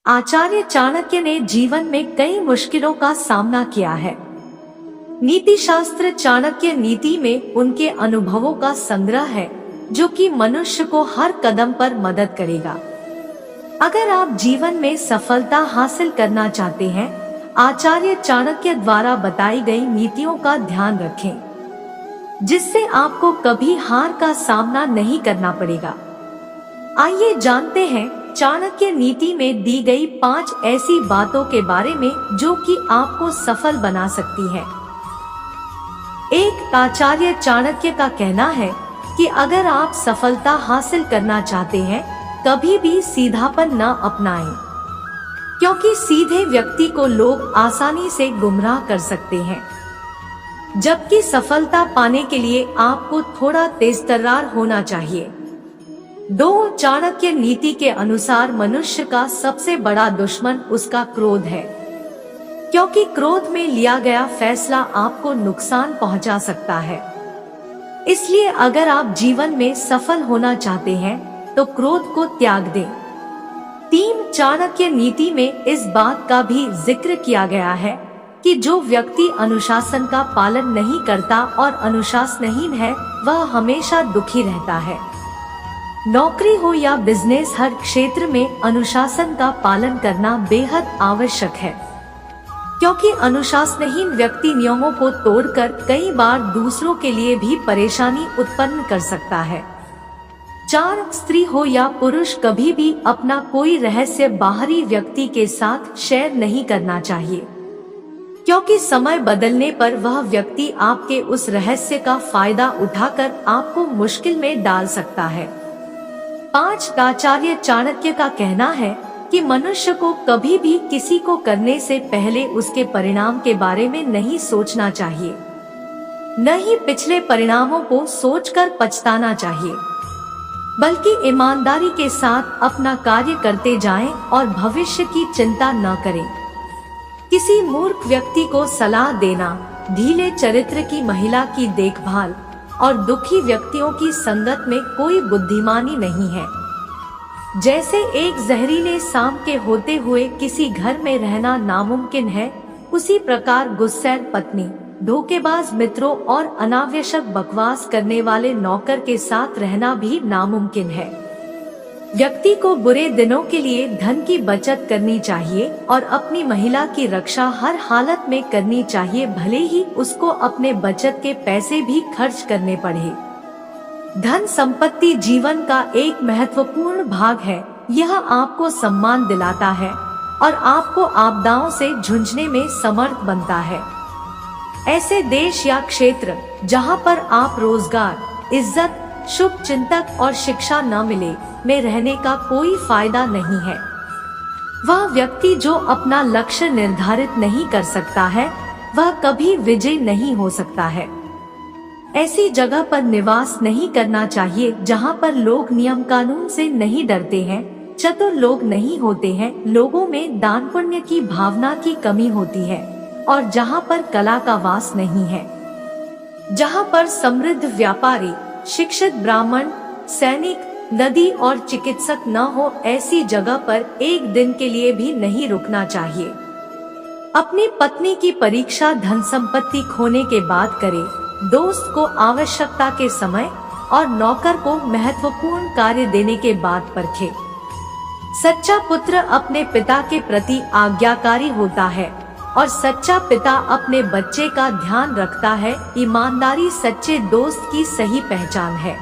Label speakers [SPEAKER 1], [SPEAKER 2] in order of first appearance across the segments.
[SPEAKER 1] आचार्य चाणक्य ने जीवन में कई मुश्किलों का सामना किया है। नीति शास्त्र चाणक्य नीति में उनके अनुभवों का संग्रह है जो कि मनुष्य को हर कदम पर मदद करेगा। अगर आप जीवन में सफलता हासिल करना चाहते हैं, आचार्य चाणक्य द्वारा बताई गई नीतियों का ध्यान रखें, जिससे आपको कभी हार का सामना नहीं करना पड़ेगा। आइए जानते हैं चाणक्य नीति में दी गई 5 ऐसी बातों के बारे में जो कि आपको सफल बना सकती है। 1. आचार्य चाणक्य का कहना है कि अगर आप सफलता हासिल करना चाहते हैं, कभी भी सीधापन न अपनाएं, क्योंकि सीधे व्यक्ति को लोग आसानी से गुमराह कर सकते हैं, जबकि सफलता पाने के लिए आपको थोड़ा तेजतर्रार होना चाहिए। 2. चाणक्य नीति के अनुसार मनुष्य का सबसे बड़ा दुश्मन उसका क्रोध है, क्योंकि क्रोध में लिया गया फैसला आपको नुकसान पहुंचा सकता है। इसलिए अगर आप जीवन में सफल होना चाहते हैं तो क्रोध को त्याग दें। 3. चाणक्य नीति में इस बात का भी जिक्र किया गया है कि जो व्यक्ति अनुशासन का पालन नहीं करता और अनुशासनहीन है, वह हमेशा दुखी रहता है। नौकरी हो या बिजनेस, हर क्षेत्र में अनुशासन का पालन करना बेहद आवश्यक है, क्योंकि अनुशासनहीन व्यक्ति नियमों को तोड़कर कई बार दूसरों के लिए भी परेशानी उत्पन्न कर सकता है। 4. स्त्री हो या पुरुष, कभी भी अपना कोई रहस्य बाहरी व्यक्ति के साथ शेयर नहीं करना चाहिए, क्योंकि समय बदलने पर वह व्यक्ति आपके उस रहस्य का फायदा उठाकर आपको मुश्किल में डाल सकता है। 5. आचार्य चाणक्य का कहना है कि मनुष्य को कभी भी किसी को करने से पहले उसके परिणाम के बारे में नहीं सोचना चाहिए, न ही पिछले परिणामों को सोचकर पछताना चाहिए, बल्कि ईमानदारी के साथ अपना कार्य करते जाएं और भविष्य की चिंता न करें। किसी मूर्ख व्यक्ति को सलाह देना, ढीले चरित्र की महिला की देखभाल और दुखी व्यक्तियों की संगत में कोई बुद्धिमानी नहीं है। जैसे एक जहरीले सांप के होते हुए किसी घर में रहना नामुमकिन है, उसी प्रकार गुस्सैल पत्नी, धोखेबाज मित्रों और अनावश्यक बकवास करने वाले नौकर के साथ रहना भी नामुमकिन है। व्यक्ति को बुरे दिनों के लिए धन की बचत करनी चाहिए और अपनी महिला की रक्षा हर हालत में करनी चाहिए, भले ही उसको अपने बचत के पैसे भी खर्च करने पड़े। धन संपत्ति जीवन का एक महत्वपूर्ण भाग है। यह आपको सम्मान दिलाता है और आपको आपदाओं से जूझने में समर्थ बनता है। ऐसे देश या क्षेत्र जहां पर आप रोजगार, इज्जत, शुभ चिंतक और शिक्षा न मिले, में रहने का कोई फायदा नहीं है। वह व्यक्ति जो अपना लक्ष्य निर्धारित नहीं कर सकता है, वह कभी विजय नहीं हो सकता है। ऐसी जगह पर निवास नहीं करना चाहिए जहां पर लोग नियम कानून से नहीं डरते हैं, चतुर लोग नहीं होते हैं, लोगों में दान पुण्य की भावना की कमी होती है और जहां पर कला का वास नहीं है। जहां पर समृद्ध व्यापारी, शिक्षित ब्राह्मण, सैनिक, नदी और चिकित्सक न हो, ऐसी जगह पर एक दिन के लिए भी नहीं रुकना चाहिए। अपनी पत्नी की परीक्षा धन संपत्ति खोने के बाद करे, दोस्त को आवश्यकता के समय और नौकर को महत्वपूर्ण कार्य देने के बाद परखे। सच्चा पुत्र अपने पिता के प्रति आज्ञाकारी होता है और सच्चा पिता अपने बच्चे का ध्यान रखता है। ईमानदारी सच्चे दोस्त की सही पहचान है।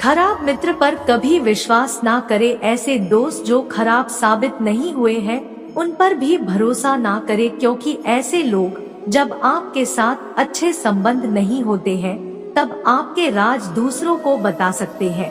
[SPEAKER 1] खराब मित्र पर कभी विश्वास ना करे। ऐसे दोस्त जो खराब साबित नहीं हुए हैं, उन पर भी भरोसा ना करे, क्योंकि ऐसे लोग जब आपके साथ अच्छे संबंध नहीं होते हैं, तब आपके राज दूसरों को बता सकते हैं।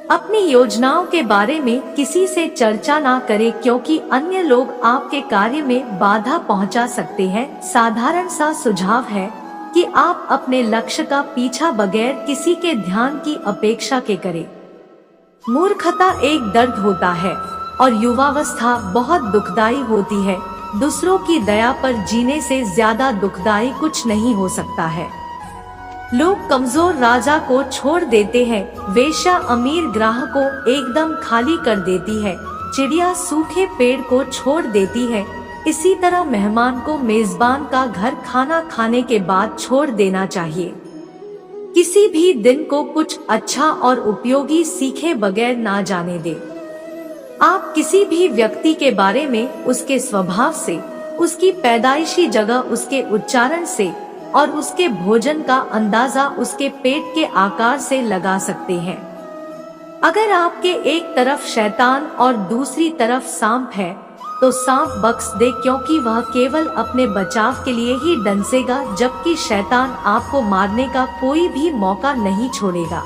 [SPEAKER 1] अपनी योजनाओं के बारे में किसी से चर्चा ना करें, क्योंकि अन्य लोग आपके कार्य में बाधा पहुंचा सकते हैं। साधारण सा सुझाव है कि आप अपने लक्ष्य का पीछा बगैर किसी के ध्यान की अपेक्षा के करें। मूर्खता एक दर्द होता है और युवावस्था बहुत दुखदाई होती है। दूसरों की दया पर जीने से ज्यादा दुखदाई कुछ नहीं हो सकता है। लोग कमजोर राजा को छोड़ देते हैं, वेश्या अमीर ग्राहक को एकदम खाली कर देती है। चिड़िया सूखे पेड़ को छोड़ देती है, इसी तरह मेहमान को मेजबान का घर खाना खाने के बाद छोड़ देना चाहिए। किसी भी दिन को कुछ अच्छा और उपयोगी सीखे बगैर ना जाने दे। आप किसी भी व्यक्ति के बारे में उसके स्वभाव से, उसकी पैदाइशी जगह, उसके उच्चारण से और उसके भोजन का अंदाजा उसके पेट के आकार से लगा सकते हैं। अगर आपके एक तरफ शैतान और दूसरी तरफ सांप है तो सांप बख्श दे, क्योंकि वह केवल अपने बचाव के लिए ही डंसेगा, जबकि शैतान आपको मारने का कोई भी मौका नहीं छोड़ेगा।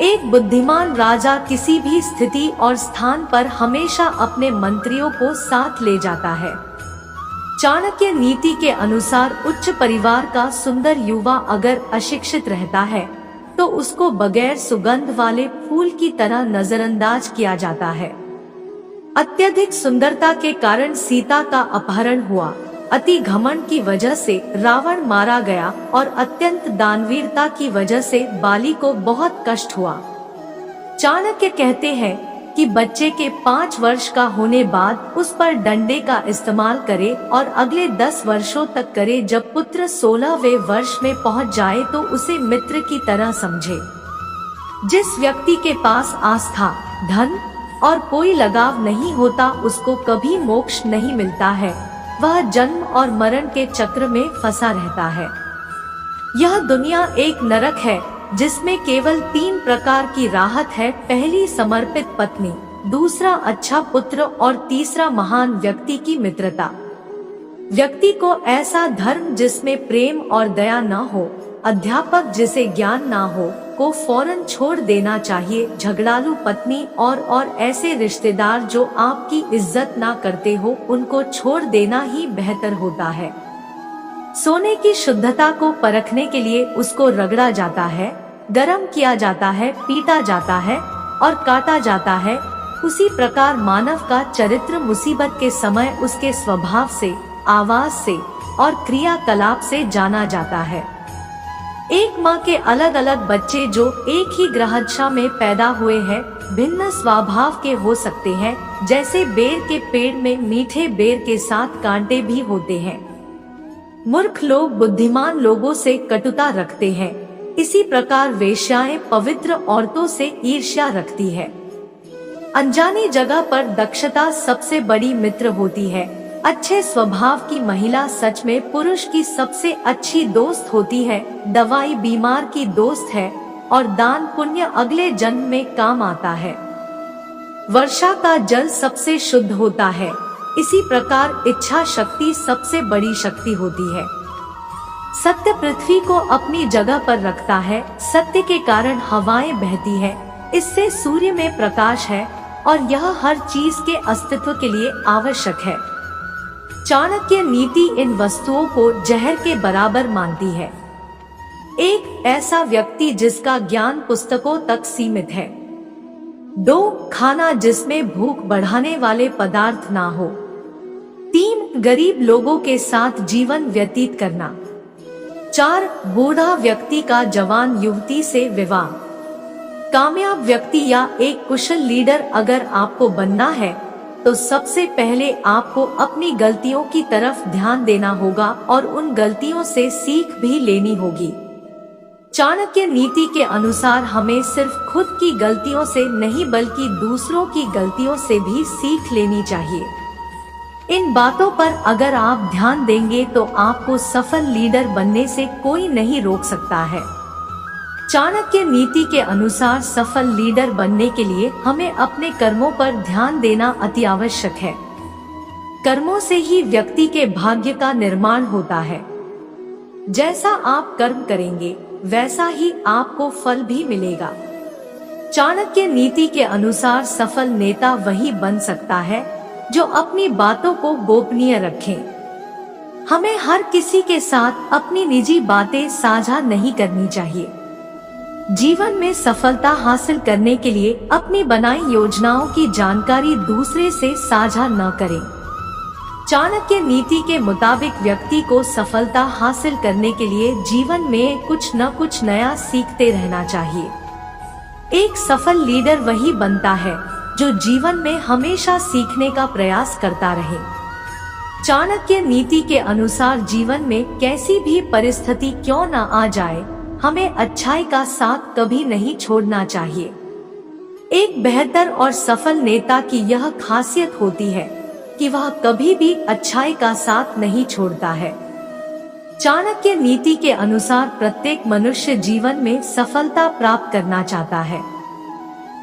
[SPEAKER 1] एक बुद्धिमान राजा किसी भी स्थिति और स्थान पर हमेशा अपने मंत्रियों को साथ ले जाता है। चाणक्य नीति के अनुसार उच्च परिवार का सुंदर युवा अगर अशिक्षित रहता है तो उसको बगैर सुगंध वाले फूल की तरह नजरअंदाज किया जाता है। अत्यधिक सुंदरता के कारण सीता का अपहरण हुआ, अति घमंड की वजह से रावण मारा गया और अत्यंत दानवीरता की वजह से बाली को बहुत कष्ट हुआ। चाणक्य कहते हैं कि बच्चे के 5 वर्ष का होने बाद उस पर डंडे का इस्तेमाल करे और अगले 10 वर्षों तक करे। जब पुत्र 16वें वर्ष में पहुंच जाए तो उसे मित्र की तरह समझे। जिस व्यक्ति के पास आस्था, धन और कोई लगाव नहीं होता उसको कभी मोक्ष नहीं मिलता है, वह जन्म और मरण के चक्र में फंसा रहता है। यह दुनिया एक नरक है जिसमें केवल 3 प्रकार की राहत है। पहली समर्पित पत्नी, दूसरा अच्छा पुत्र और तीसरा महान व्यक्ति की मित्रता। व्यक्ति को ऐसा धर्म जिसमें प्रेम और दया न हो, अध्यापक जिसे ज्ञान ना हो, को फौरन छोड़ देना चाहिए। झगड़ालू पत्नी और ऐसे रिश्तेदार जो आपकी इज्जत ना करते हो, उनको छोड़ देना ही बेहतर होता है। सोने की शुद्धता को परखने के लिए उसको रगड़ा जाता है, गरम किया जाता है, पीटा जाता है और काटा जाता है। उसी प्रकार मानव का चरित्र मुसीबत के समय उसके स्वभाव से, आवाज से और क्रियाकलाप से जाना जाता है। एक माँ के अलग अलग बच्चे जो एक ही ग्रहदशा में पैदा हुए हैं भिन्न स्वभाव के हो सकते हैं। जैसे बेर के पेड़ में मीठे बेर के साथ कांटे भी होते हैं। मूर्ख लोग बुद्धिमान लोगों से कटुता रखते हैं, इसी प्रकार वेश्याएं पवित्र औरतों से ईर्ष्या रखती है। अनजानी जगह पर दक्षता सबसे बड़ी मित्र होती है। अच्छे स्वभाव की महिला सच में पुरुष की सबसे अच्छी दोस्त होती है। दवाई बीमार की दोस्त है और दान पुण्य अगले जन्म में काम आता है। वर्षा का जल सबसे शुद्ध होता है, इसी प्रकार इच्छा शक्ति सबसे बड़ी शक्ति होती है। सत्य पृथ्वी को अपनी जगह पर रखता है। सत्य के कारण हवाएं बहती है, इससे सूर्य में प्रकाश है और यह हर चीज के अस्तित्व के लिए आवश्यक है। चाणक्य नीति इन वस्तुओं को जहर के बराबर मानती है। एक ऐसा व्यक्ति जिसका ज्ञान पुस्तकों तक सीमित है। 2 खाना जिसमें भूख बढ़ाने वाले पदार्थ ना हो। 3 गरीब लोगों के साथ जीवन व्यतीत करना। 4 बूढ़ा व्यक्ति का जवान युवती से विवाह। कामयाब व्यक्ति या एक कुशल लीडर अगर आपको बनना है तो सबसे पहले आपको अपनी गलतियों की तरफ ध्यान देना होगा और उन गलतियों से सीख भी लेनी होगी। चाणक्य नीति के अनुसार हमें सिर्फ खुद की गलतियों से नहीं बल्कि दूसरों की गलतियों से भी सीख लेनी चाहिए। इन बातों पर अगर आप ध्यान देंगे तो आपको सफल लीडर बनने से कोई नहीं रोक सकता है। चाणक्य नीति के अनुसार सफल लीडर बनने के लिए हमें अपने कर्मों पर ध्यान देना अति आवश्यक है। कर्मों से ही व्यक्ति के भाग्य का निर्माण होता है। जैसा आप कर्म करेंगे वैसा ही आपको फल भी मिलेगा। चाणक्य नीति के अनुसार सफल नेता वही बन सकता है जो अपनी बातों को गोपनीय रखे। हमें हर किसी के साथ अपनी निजी बातें साझा नहीं करनी चाहिए। जीवन में सफलता हासिल करने के लिए अपनी बनाई योजनाओं की जानकारी दूसरे से साझा न करें। चाणक्य नीति के मुताबिक व्यक्ति को सफलता हासिल करने के लिए जीवन में कुछ न कुछ नया सीखते रहना चाहिए। एक सफल लीडर वही बनता है जो जीवन में हमेशा सीखने का प्रयास करता रहे। चाणक्य नीति के अनुसार जीवन में कैसी भी परिस्थिति क्यों न आ जाए, हमें अच्छाई का साथ कभी नहीं छोड़ना चाहिए। एक बेहतर और सफल नेता की यह खासियत होती है कि वह कभी भी अच्छाई का साथ नहीं छोड़ता है। चाणक्य नीति के अनुसार प्रत्येक मनुष्य जीवन में सफलता प्राप्त करना चाहता है।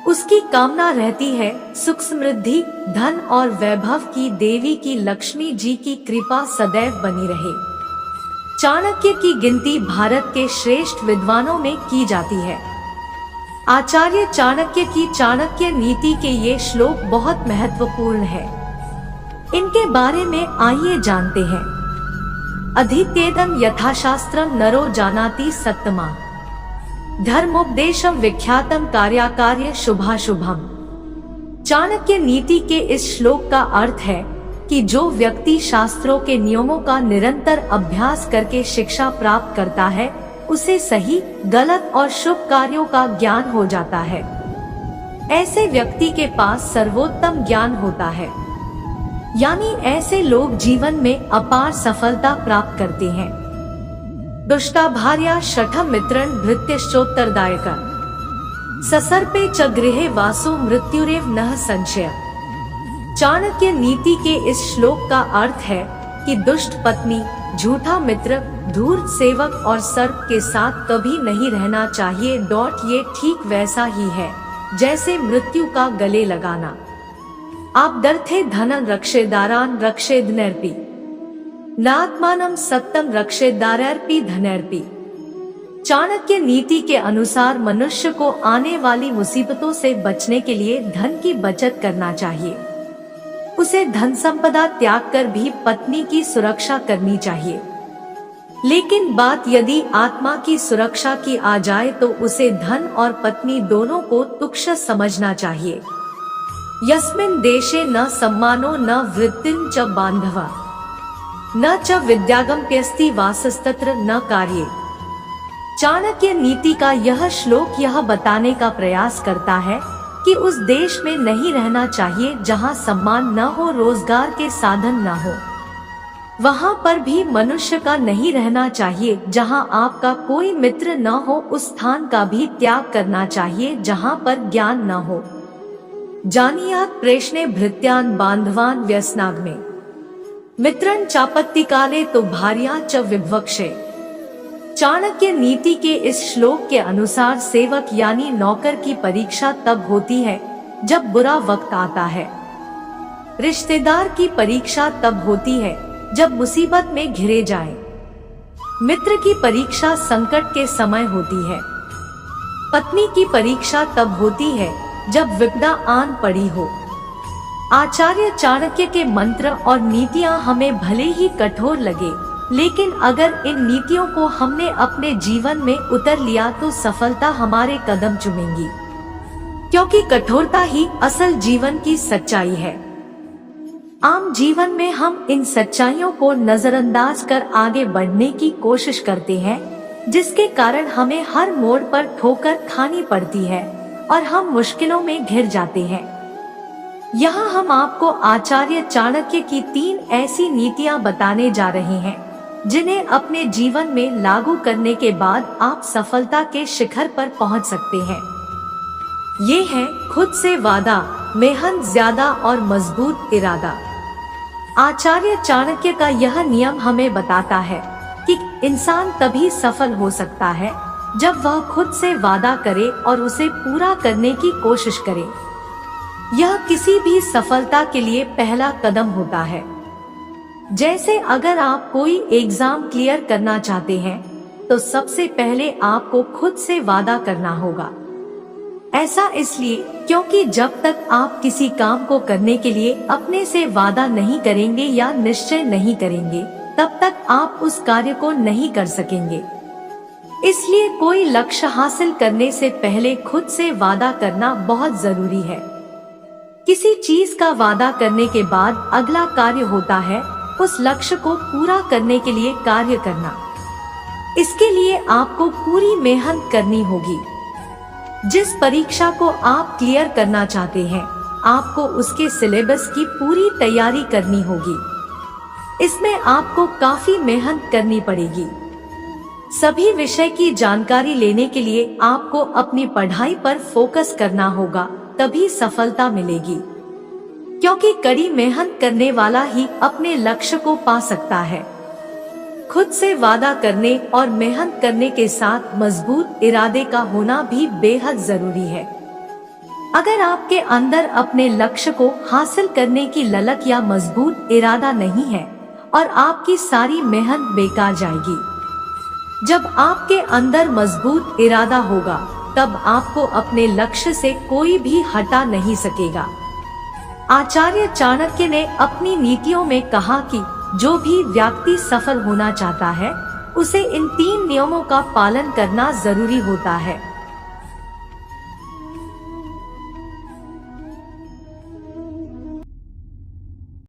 [SPEAKER 1] उसकी कामना रहती है सुख समृद्धि, धन और वैभव की देवी की लक्ष्मी जी की कृपा सदैव बनी रहे। चाणक्य की गिनती भारत के श्रेष्ठ विद्वानों में की जाती है। आचार्य चाणक्य की चाणक्य नीति के ये श्लोक बहुत महत्वपूर्ण है। इनके बारे में आइए जानते हैं। अधीत्येदं यथाशास्त्रम नरो जानाति सत्तमा, धर्मोपदेशम विख्यातम कार्याकार्य शुभाशुभम। चाणक्य नीति के इस श्लोक का अर्थ है कि जो व्यक्ति शास्त्रों के नियमों का निरंतर अभ्यास करके शिक्षा प्राप्त करता है, उसे सही, गलत और शुभ कार्यों का ज्ञान हो जाता है। ऐसे व्यक्ति के पास सर्वोत्तम ज्ञान होता है, यानी ऐसे लोग जीवन में अपार सफलता प्राप्त करते हैं। दुष्टा भार्या शठम मित्रन भृत्यश्चोत्तरदायक, ससर्पे च गृहे वासो मृत्युरेव नः संशय। चाणक्य नीति के इस श्लोक का अर्थ है कि दुष्ट पत्नी, झूठा मित्र, धूर्त सेवक और सर्प के साथ कभी नहीं रहना चाहिए। ये ठीक वैसा ही है जैसे मृत्यु का गले लगाना। आप डरते धनं रक्षेदारान रक्षेदनैर्पि, नात्मानं सत्तम रक्षेदारैर्पि धनैर्पि। चाणक्य नीति के अनुसार मनुष्य को आने वाली मुसीबतों से बचने के लिए धन की बचत करना चाहिए। उसे धन संपदा त्याग कर भी पत्नी की सुरक्षा करनी चाहिए। लेकिन बात यदि आत्मा की सुरक्षा की आ जाए तो उसे धन और पत्नी दोनों को तुच्छ समझना चाहिए। यस्मिन् देशे न सम्मानो न वृत्तिं च बान्धवा, न च विद्यागम्यस्ति वासस्तत्र न कार्ये। चाणक्य नीति का यह श्लोक यह बताने का प्रयास करता है कि उस देश में नहीं रहना चाहिए जहां सम्मान न हो, रोजगार के साधन न हो। वहां पर भी मनुष्य का नहीं रहना चाहिए जहां आपका कोई मित्र न हो। उस स्थान का भी त्याग करना चाहिए जहां पर ज्ञान न हो। जानीयात प्रेषणे भृत्यान बांधवान व्यसनाग्ने, मित्रं चापत्ति काले तो भार्या च विभवक्षे। चाणक्य नीति के इस श्लोक के अनुसार सेवक यानी नौकर की परीक्षा तब होती है जब बुरा वक्त आता है। रिश्तेदार की परीक्षा तब होती है जब मुसीबत में घिरे जाएं। मित्र की परीक्षा संकट के समय होती है। पत्नी की परीक्षा तब होती है जब विपदा आन पड़ी हो। आचार्य चाणक्य के मंत्र और नीतियां हमें भले ही कठोर लगे, लेकिन अगर इन नीतियों को हमने अपने जीवन में उतर लिया तो सफलता हमारे कदम चूमेंगी, क्योंकि कठोरता ही असल जीवन की सच्चाई है। आम जीवन में हम इन सच्चाइयों को नजरअंदाज कर आगे बढ़ने की कोशिश करते हैं, जिसके कारण हमें हर मोड़ पर ठोकर खानी पड़ती है और हम मुश्किलों में घिर जाते हैं। यहाँ हम आपको आचार्य चाणक्य की 3 ऐसी नीतियाँ बताने जा रहे हैं जिन्हें अपने जीवन में लागू करने के बाद आप सफलता के शिखर पर पहुँच सकते हैं। ये है खुद से वादा, मेहनत ज्यादा और मजबूत इरादा। आचार्य चाणक्य का यह नियम हमें बताता है कि इंसान तभी सफल हो सकता है जब वह खुद से वादा करे और उसे पूरा करने की कोशिश करे। यह किसी भी सफलता के लिए पहला कदम होता है। जैसे अगर आप कोई एग्जाम क्लियर करना चाहते हैं तो सबसे पहले आपको खुद से वादा करना होगा। ऐसा इसलिए क्योंकि जब तक आप किसी काम को करने के लिए अपने से वादा नहीं करेंगे या निश्चय नहीं करेंगे, तब तक आप उस कार्य को नहीं कर सकेंगे। इसलिए कोई लक्ष्य हासिल करने से पहले खुद से वादा करना बहुत जरूरी है। किसी चीज का वादा करने के बाद अगला कार्य होता है उस लक्ष्य को पूरा करने के लिए कार्य करना। इसके लिए आपको पूरी मेहनत करनी होगी। जिस परीक्षा को आप क्लियर करना चाहते हैं आपको उसके सिलेबस की पूरी तैयारी करनी होगी। इसमें आपको काफी मेहनत करनी पड़ेगी। सभी विषय की जानकारी लेने के लिए आपको अपनी पढ़ाई पर फोकस करना होगा, तभी सफलता मिलेगी। क्योंकि कड़ी मेहनत करने वाला ही अपने लक्ष्य को पा सकता है। खुद से वादा करने और मेहनत करने के साथ मजबूत इरादे का होना भी बेहद जरूरी है। अगर आपके अंदर अपने लक्ष्य को हासिल करने की ललक या मजबूत इरादा नहीं है और आपकी सारी मेहनत बेकार जाएगी। जब आपके अंदर मजबूत इरादा होगा, तब आपको अपने लक्ष्य से कोई भी हटा नहीं सकेगा। आचार्य चाणक्य ने अपनी नीतियों में कहा कि जो भी व्यक्ति सफल होना चाहता है, उसे इन 3 नियमों का पालन करना जरूरी होता है।